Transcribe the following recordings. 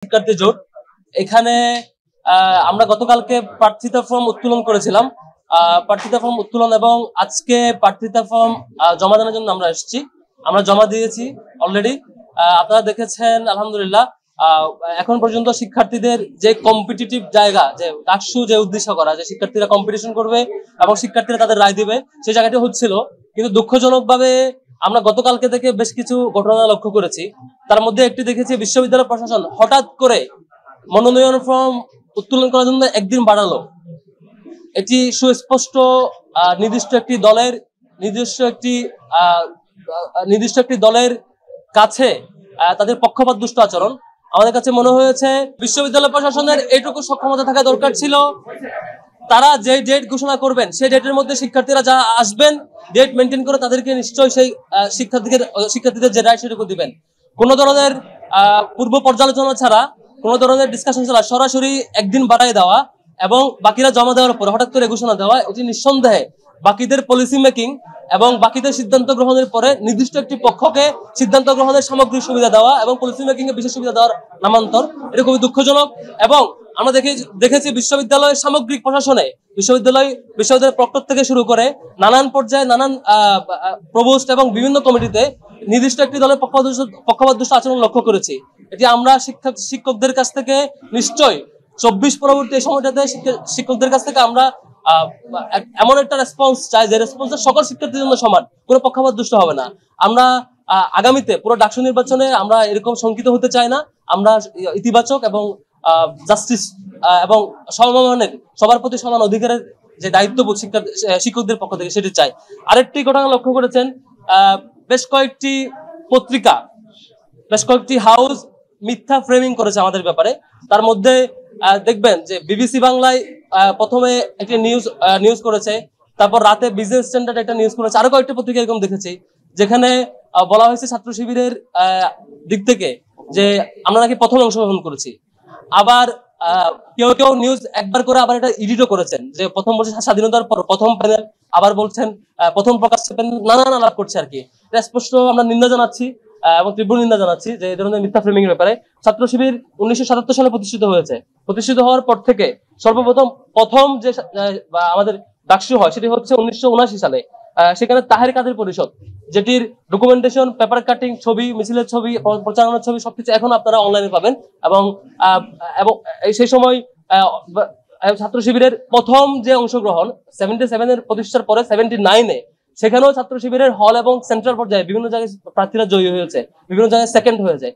শিক্ষার্থী জোট এখানে আমরা গতকালকে প্রার্থিতা ফর্ম উত্তোলন করেছিলাম। প্রার্থিতা ফর্ম উত্তোলন এবং আজকে প্রার্থিতা ফর্ম জমা দেওয়ার জন্য আমরা এসেছি। আমরা জমা দিয়েছি অলরেডি। আপনারা দেখেছেন আলহামদুলিল্লাহ। এখন পর্যন্ত শিক্ষার্থীদের যে কম্পিটিটিভ জায়গা, যে ডাকসু যে উদ্দেশ্য করা, যে শিক্ষার্থীরা কম্পিটিশন করবে এবং শিক্ষার্থীরা তাদের রায় দিবে, সেই জায়গাটি হচ্ছিল। কিন্তু দুঃখজনক ভাবে আমরা গতকালকে থেকে বেশ কিছু ঘটনা লক্ষ্য করেছি। তার মধ্যে একটি দেখেছি, বিশ্ববিদ্যালয় প্রশাসন হঠাৎ করে মনোনয়ন ফর্ম উত্তোলন করার জন্য একদিন বাড়ালো। এটি সুস্পষ্ট নির্দিষ্ট একটি দলের নির্দিষ্ট একটি দলের কাছে তাদের পক্ষপাত দুষ্ট আচরণ। আমাদের কাছে মনে হয়েছে বিশ্ববিদ্যালয় প্রশাসনের এইটুকু সক্ষমতা থাকা দরকার ছিল, তারা যে ডেট ঘোষণা করবেন সেই ডেটের মধ্যে শিক্ষার্থীরা যা আসবেন ডেট মেনটেন করে তাদেরকে নিশ্চয়ই সেই শিক্ষার্থীদের যে রায় সেটুকু দিবেন। কোনো ধরনের পূর্ব পর্যালোচনা ছাড়া, কোনো ধরনের ডিসকাশন ছাড়া সরাসরি একদিন বাড়ায় দেওয়া এবং বাকিরা জমা দেওয়ার পর হঠাৎ করে ঘোষণা দেওয়া, এটি নিঃসন্দেহে বাকিদের পলিসি মেকিং এবং বাকিদের সিদ্ধান্ত গ্রহণের পরে নির্দিষ্ট একটি পক্ষকে সিদ্ধান্ত গ্রহণের সামগ্রিক সুবিধা দেওয়া এবং পলিসি মেকিং এর বিশেষ সুবিধা দেওয়ার নামান্তর। এটা খুবই দুঃখজনক। এবং আমরা দেখেছি বিশ্ববিদ্যালয়ের সামগ্রিক প্রশাসনে বিশ্ববিদ্যালয়ের প্রক্টর থেকে শুরু করে নানান পর্যায়ে নানান প্রভোস্ট এবং বিভিন্ন কমিটিতে নির্দিষ্ট একটি দলের পক্ষপাত দুষ্ট আচরণ লক্ষ্য করেছি। এটি আমরা শিক্ষকদের কাছ থেকে নিশ্চয় 24 পরবর্তী সময়টাতে শিক্ষকদের কাছ থেকে আমরা এমন একটা রেসপন্স চাই যে রেসপন্স সকল শিক্ষার্থীর জন্য সমান, কোনো পক্ষপাত দুষ্ট হবে না। আমরা আগামীতে পুরো ডাকসু নির্বাচনে আমরা এরকম শঙ্কিত হতে চাই না। আমরা ইতিবাচক এবং জাস্টিস এবং সমমানের সবার প্রতি সমান অধিকারের যে দায়িত্ববোধ শিক্ষকদের পক্ষ থেকে সেটি চাই। আরেকটি ঘটনা লক্ষ্য করেছেন, বেশ কয়েকটি হাউস মিথ্যা ফ্রেমিং করেছে আমাদের ব্যাপারে। তার মধ্যে দেখবেন যে বিবিসি বাংলায় প্রথমে একটি নিউজ করেছে, তারপর রাতে বিজনেস স্ট্যান্ডার্ড একটা নিউজ করেছে, আরো কয়েকটি পত্রিকা এরকম দেখেছি যেখানে বলা হয়েছে ছাত্র শিবিরের দিক থেকে যে আমরা নাকি প্রথম অংশগ্রহণ করেছি। আবার কেউ কেউ নিউজ একবার করে আবার এটা এডিটও করেছেন যে প্রথম বলছে স্বাধীনতার পর প্রথম প্যানেল, আবার বলছেন প্রথম প্রকাশ প্যানেল, নানান আলাপ করছে আর কি। এটা স্পষ্ট আমরা নিন্দা জানাচ্ছি এবং তীব্র নিন্দা জানাচ্ছি যে এই ধরনের মিথ্যা ফ্রেমিং এর ব্যাপারে। ছাত্র শিবির 1977 সালে প্রতিষ্ঠিত হওয়ার পর থেকে প্রথম যে আমাদের ডাকসু হয় সেটি হচ্ছে 1979 সালে। সেখানে তাহের কাদের পরিষদ, যেটির ডকুমেন্টেশন, পেপার কাটিং, ছবি, মিছিলের ছবি, প্রচারণার ছবি সবকিছু এখন আপনারা অনলাইনে পাবেন। এবং সেই সময় ছাত্র শিবিরের প্রথম যে অংশগ্রহণ 77 এর প্রতিষ্ঠার পরে 79-এ সেখানেও ছাত্র শিবিরের হল এবং সেন্ট্রাল পর্যায়ে বিভিন্ন জায়গায় প্রার্থীরা জয়ী হয়েছে, বিভিন্ন জায়গায় সেকেন্ড হয়েছে।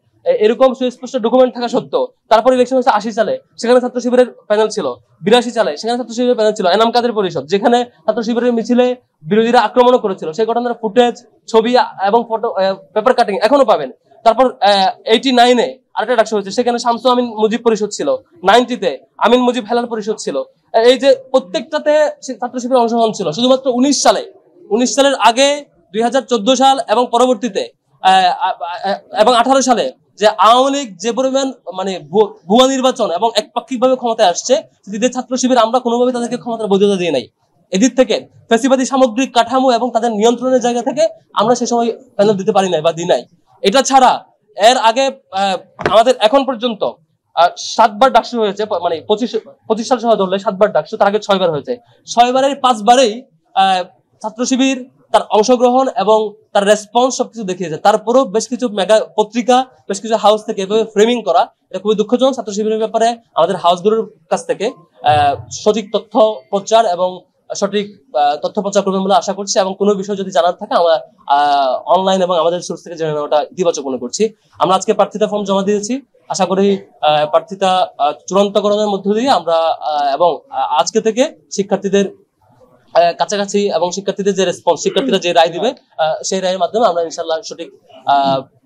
এরকম সুস্পষ্ট ডকুমেন্ট থাকা সত্ত্বেও তারপর ইলেকশন হয়েছে 80 সালে, সেখানে ছাত্র শিবিরের প্যানেল ছিল। 82 সালে সেখানে ছাত্র শিবিরের প্যানেল ছিল। এনাম কাদের পরিষদ, যেখানে ছাত্র শিবিরের মিছিলে বিরোধীরা আক্রমণও করেছিল, সেই ঘটনার ফুটেজ, ছবি এবং ফটো, পেপার কাটিং এখনো পাবেন। তারপর 89-এ আরেকটা ডাকসু হয়েছে, সেখানে শামসু আমিন মুজিব পরিষদ ছিল। 90-তে আমিন মুজিব হেলাল পরিষদ ছিল। এই যে প্রত্যেকটাতে ছাত্র শিবিরের অংশগ্রহণ ছিল। শুধুমাত্র 19 সালের আগে 2014 সাল এবং পরবর্তীতে এবং 18 সালে যে আওয়ামী লীগ যে পরিমাণ মানে ভুয়া নির্বাচন এবং একপাক্ষিক ভাবে ক্ষমতায় আসছে, ছাত্র শিবির আমরা কোনোভাবে তাদেরকে ক্ষমতার বৈধতা দিয়ে নাই। এদিক থেকে ফ্যাসিবাদী সামগ্রিক কাঠামো এবং তাদের নিয়ন্ত্রণের জায়গা থেকে আমরা সে সময় প্যানেল দিতে পারি নাই বা দিই নাই। এটা ছাড়া এর আগে আমাদের এখন পর্যন্ত 7বার ডাকসু হয়েছে, মানে 25 সাল সহ ধরলে 7বার ডাকসু, তার আগে 6বার হয়েছে। 6বারের 5বারেই ছাত্র শিবির তার অংশগ্রহণ এবং তার রেসপন্স সবকিছু দেখিয়েছে। তারপরও বেশ কিছু মেগা পত্রিকা, বেশ কিছু হাউস থেকে এভাবে ফ্রেমিং করা, এটা খুবই দুঃখজনক। ছাত্র শিবিরের ব্যাপারে আমাদের হাউসগুলোর কাছ থেকে সঠিক তথ্য প্রচার এবং সঠিক তথ্য প্রচার করবেন বলে আশা করছি। এবং কোনো বিষয় যদি জানার থাকে আমরা অনলাইন এবং আমাদের সোর্স থেকে জেনে নেওয়াটা ইতিবাচক মনে করছি। আমরা আজকে প্রার্থিতা ফর্ম জমা দিয়েছি। আশা করি প্রার্থিতা চূড়ান্তকরণের মধ্য দিয়ে আমরা এবং আজকে থেকে শিক্ষার্থীদের কাছাকাছি এবং শিক্ষার্থীদের যে রেসপন্স, শিক্ষার্থীরা যে রায় দিবে সেই রায়ের মাধ্যমে আমরা ইনশাআল্লাহ সঠিক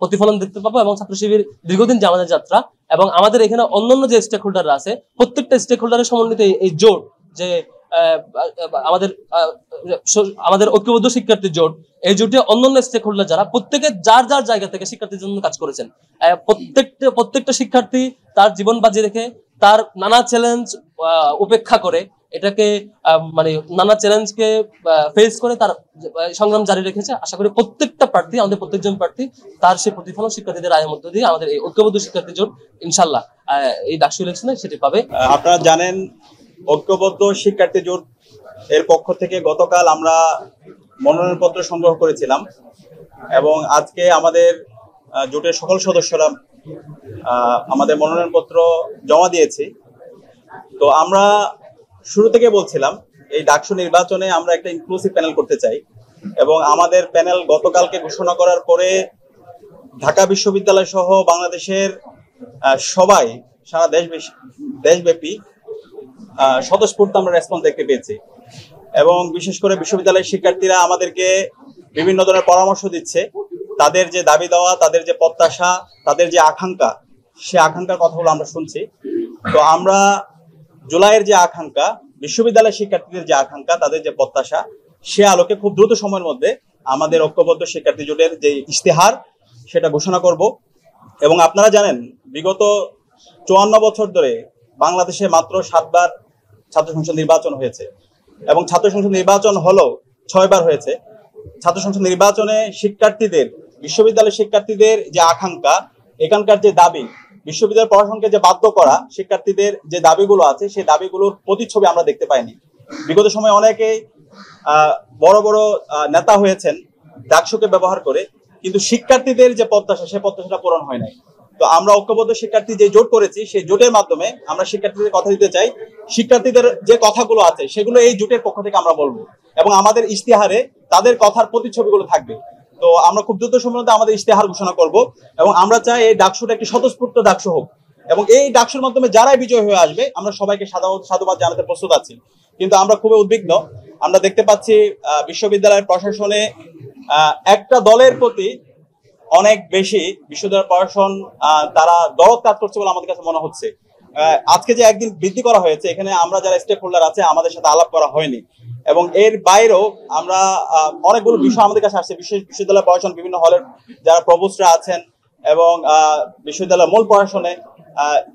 প্রতিফলন দেখতে পাবো। এবং ছাত্র শিবির দীর্ঘদিন যে আমাদের যাত্রা এবং আমাদের এখানে অন্যান্য যে স্টেক হোল্ডাররা আছে, প্রত্যেকটা স্টেক হোল্ডারের সমন্বিত এই জোট, যে আমাদের ঐক্যবদ্ধ শিক্ষার্থী জোট, এই জোটে অন্যান্য স্টেক হোল্ডার যারা প্রত্যেকে যার যার জায়গা থেকে শিক্ষার্থীর জন্য কাজ করেছেন। প্রত্যেকটা শিক্ষার্থী তার জীবন বাজি রেখে, তার নানা চ্যালেঞ্জ উপেক্ষা করে এটাকে মানে নানা চ্যালেঞ্জকে ফেস করে তার সংগ্রাম জারি রেখেছে। আশা করি প্রত্যেকটা প্রার্থী, আমাদের প্রত্যেকজন প্রার্থী তার সেই প্রতিফলন শিক্ষার্থীদের রায়ের মধ্য দিয়ে আমাদের এই ঐক্যবদ্ধ শিক্ষার্থী জোট ইনশাল্লাহ এই ডাকসু ইলেকশনে সেটি পাবে। আপনারা জানেন ঐক্যবদ্ধ শিক্ষার্থী জোট এর পক্ষ থেকে গতকাল আমরা মনোনয়নপত্র সংগ্রহ করেছিলাম এবং আজকে আমাদের জোটের সকল সদস্যরা আমাদের মনোনয়নপত্র জমা দিয়েছি। তো আমরা শুরু থেকে বলছিলাম এই ডাকসু নির্বাচনে আমরা একটা ইনক্লুসিভ প্যানেল করতে চাই এবং আমাদের প্যানেল গতকালকে ঘোষণা করার পরে ঢাকা বিশ্ববিদ্যালয় সহ বাংলাদেশের সবাই সারা দেশব্যাপী স্বতঃস্ফূর্ত আমরা রেসপন্স দেখতে পেয়েছি এবং বিশেষ করে বিশ্ববিদ্যালয়ের শিক্ষার্থীরা আমাদেরকে বিভিন্ন ধরনের পরামর্শ দিচ্ছে। তাদের যে দাবি দেওয়া, তাদের যে প্রত্যাশা, তাদের যে আকাঙ্ক্ষা, সে আকাঙ্ক্ষার কথাগুলো আমরা শুনছি। তো আমরা জুলাইয়ের যে আকাঙ্ক্ষা, বিশ্ববিদ্যালয়ের শিক্ষার্থীদের যে আকাঙ্ক্ষা, তাদের যে প্রত্যাশা, সে আলোকে খুব দ্রুত সময়ের মধ্যে আমাদের ঐক্যবদ্ধ শিক্ষার্থী জোটের যে ইশতেহার সেটা ঘোষণা করব। এবং আপনারা জানেন বিগত 54 বছর ধরে বাংলাদেশে মাত্র 7 বার ছাত্র সংসদ নির্বাচন হয়েছে এবং ছাত্র সংসদ নির্বাচন হলো 6 বার হয়েছে। ছাত্র সংসদ নির্বাচনে শিক্ষার্থীদের, বিশ্ববিদ্যালয়ের শিক্ষার্থীদের যে আকাঙ্ক্ষা, এখানকার যে দাবি, বিশ্ববিদ্যালয় প্রশাসনকে যে বাধ্য করা শিক্ষার্থীদের যে দাবিগুলো আছে, সেই দাবিগুলোর প্রতিচ্ছবি আমরা দেখতে পাইনি। বিগত সময়ে অনেকেই বড় বড় নেতা হয়েছেন ডাকসুকে ব্যবহার করে, কিন্তু শিক্ষার্থীদের যে প্রত্যাশা, সেই প্রত্যাশাটা পূরণ হয় নাই। তো আমরা ঐক্যবদ্ধ শিক্ষার্থী যে জোট করেছি, সেই জোটের মাধ্যমে আমরা শিক্ষার্থীদের কথা দিতে চাই। শিক্ষার্থীদের যে কথাগুলো আছে সেগুলো এই জোটের পক্ষ থেকে আমরা বলবো এবং আমাদের ইশতেহারে তাদের কথার প্রতিচ্ছবিগুলো থাকবে। তো আমরা খুব দ্রুত সময়ের মধ্যে আমাদের ইশতেহার ঘোষণা করব এবং আমরা চাই এই ডাকসুটা একটি স্বতঃস্ফূর্ত ডাকসু হোক এবং এই ডাকসুর মাধ্যমে যারাই বিজয় হয়ে আসবে আমরা সবাইকে সাধুবাদ জানাতে প্রস্তুত আছি। কিন্তু আমরা খুবই উদ্বিগ্ন, আমরা দেখতে পাচ্ছি বিশ্ববিদ্যালয়ের প্রশাসনে একটা দলের প্রতি অনেক বেশি বিশ্ববিদ্যালয় প্রশাসন তারা দরদ কাজ করছে বলে আমাদের কাছে মনে হচ্ছে। আজকে যে একদিন বৃদ্ধি করা হয়েছে, এখানে আমরা যারা স্টেক হোল্ডার আছে আমাদের সাথে আলাপ করা হয়নি এবং এর বাইরেও আমরা অনেকগুলো বিষয় আমাদের কাছে আসছে। বিশ্ববিদ্যালয় প্রশাসন, বিভিন্ন হলের যারা প্রভোস্টরা আছেন এবং বিশ্ববিদ্যালয়ের মূল প্রশাসনে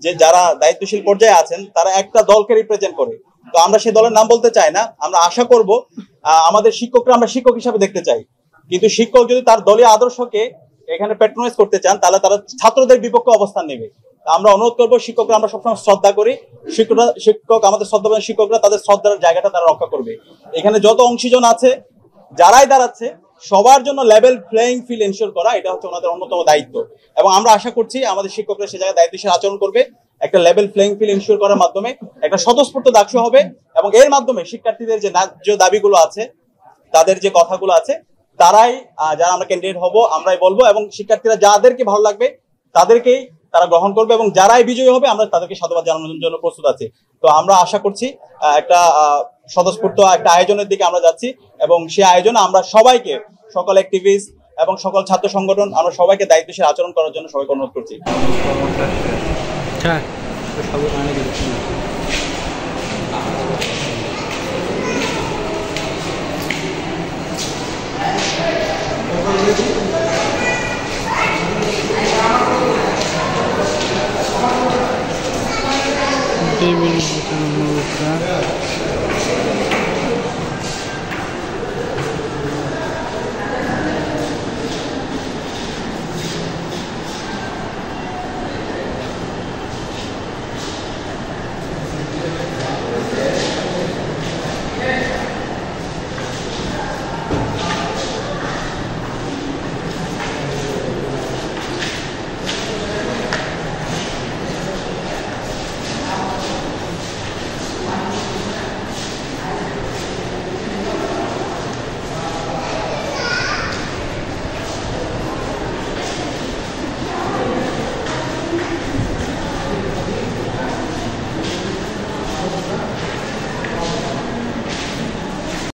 যে যারা দায়িত্বশীল পর্যায়ে আছেন, তারা একটা দলকে রিপ্রেজেন্ট করে। তো আমরা সেই দলের নাম বলতে চাই না। আমরা আশা করব আমাদের শিক্ষকরা আমরা শিক্ষক হিসাবে দেখতে চাই, কিন্তু শিক্ষক যদি তার দলীয় আদর্শকে এখানে প্যাট্রোনাইজ করতে চান তাহলে তারা ছাত্রদের বিপক্ষে অবস্থান নেবে। আমরা অনুরোধ করবো, শিক্ষকরা আমরা সবসময় শ্রদ্ধা করি, শিক্ষক আমাদের শ্রদ্ধাবান শিক্ষকরা তাদের শ্রদ্ধার জায়গাটা তারা রক্ষা করবে। এখানে যত অংশীজন আছে, যারাই দাঁড়াচ্ছে, সবার জন্য লেভেল প্লেইং ফিল্ড এনশিওর করা, এটা হচ্ছে ওনাদের অন্যতম দায়িত্ব এবং আমরা আশা করছি আমাদের শিক্ষকরা সে জায়গায় দায়িত্বশীল আচরণ করবে। একটা লেভেল প্লেইং ফিল্ড এনশিওর করার মাধ্যমে একটা স্বতঃস্ফূর্ত ডাকসু হবে এবং এর মাধ্যমে শিক্ষার্থীদের যে ন্যায্য দাবিগুলো আছে, তাদের যে কথাগুলো আছে, তারাই যারা আমরা ক্যান্ডিডেট হব আমরাই বলবো এবং শিক্ষার্থীরা যাদেরকে ভালো লাগবে তাদেরকেই তারা গ্রহণ করবে এবং যারাই বিজয়ী হবে আমরা তাদেরকে সাধুবাদ জানানোর জন্য প্রস্তুত আছি। তো আমরা আশা করছি একটা স্বতঃস্ফূর্ত একটা আয়োজনের দিকে আমরা যাচ্ছি এবং সেই আয়োজনে আমরা সবাইকে, সকল অ্যাক্টিভিস্ট এবং সকল ছাত্র সংগঠন, আমরা সবাইকে দায়িত্বশীল আচরণ করার জন্য সবাইকে অনুরোধ করছি। David